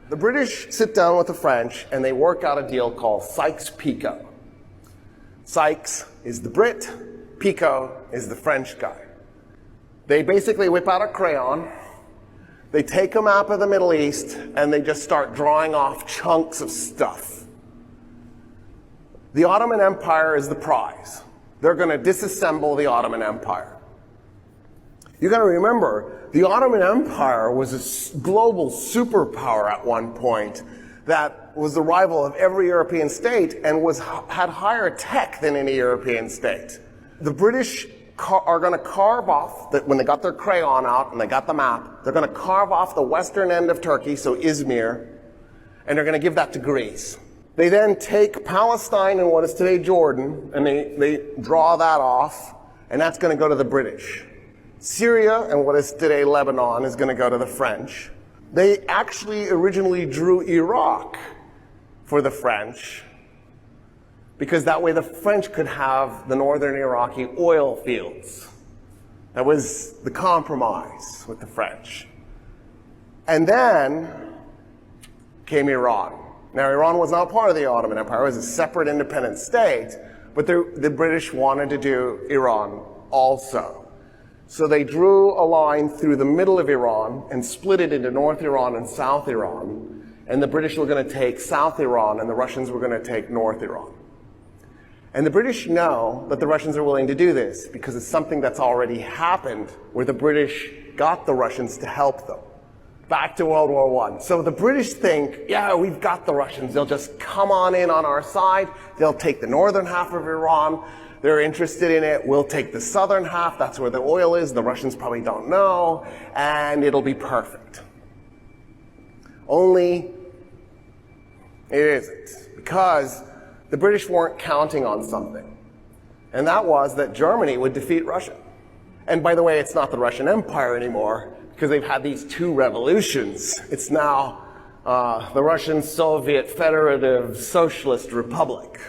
The British sit down with the French and they work out a deal called Sykes-Picot. Sykes is the Brit, Picot is the French guy. They basically whip out a crayon, they take a map of the Middle East, and they just start drawing off chunks of stuff. The Ottoman Empire is the prize. They're going to disassemble the Ottoman Empire. You got to remember, the Ottoman Empire was a global superpower at one point that was the rival of every European state and had higher tech than any European state. The British are going to carve off, when they got their crayon out and they got the map, they're going to carve off the western end of Turkey, so Izmir, and they're going to give that to Greece. They then take Palestine and what is today Jordan, and they draw that off, and that's going to go to the British. Syria and what is today Lebanon is going to go to the French. They actually originally drew Iraq for the French, because that way the French could have the northern Iraqi oil fields. That was the compromise with the French. And then came Iran. Now, Iran was not part of the Ottoman Empire. It was a separate independent state, but the British wanted to do Iran also. So they drew a line through the middle of Iran and split it into North Iran and South Iran. And the British were going to take South Iran and the Russians were going to take North Iran. And the British know that the Russians are willing to do this because it's something that's already happened where the British got the Russians to help them. Back to World War I. So the British think, yeah, we've got the Russians. They'll just come on in on our side. They'll take the northern half of Iran. They're interested in it. We'll take the southern half. That's where the oil is. The Russians probably don't know. And it'll be perfect. Only it isn't. Because the British weren't counting on something. And that was that Germany would defeat Russia. And by the way, it's not the Russian Empire anymore because they've had these two revolutions. It's now the Russian Soviet Federative Socialist Republic.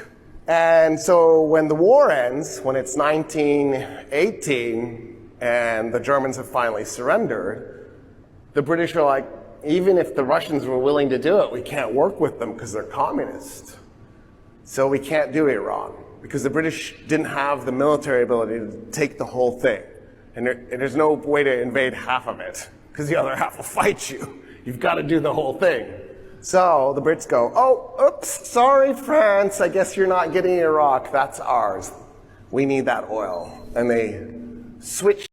And so when the war ends, when it's 1918 and the Germans have finally surrendered, the British are like, even if the Russians were willing to do it, we can't work with them because they're communist. So we can't do Iran because the British didn't have the military ability to take the whole thing. And there's no way to invade half of it because the other half will fight you. You've got to do the whole thing. So the Brits go, oh, oops, sorry, France, I guess you're not getting Iraq. That's ours. We need that oil. And they switch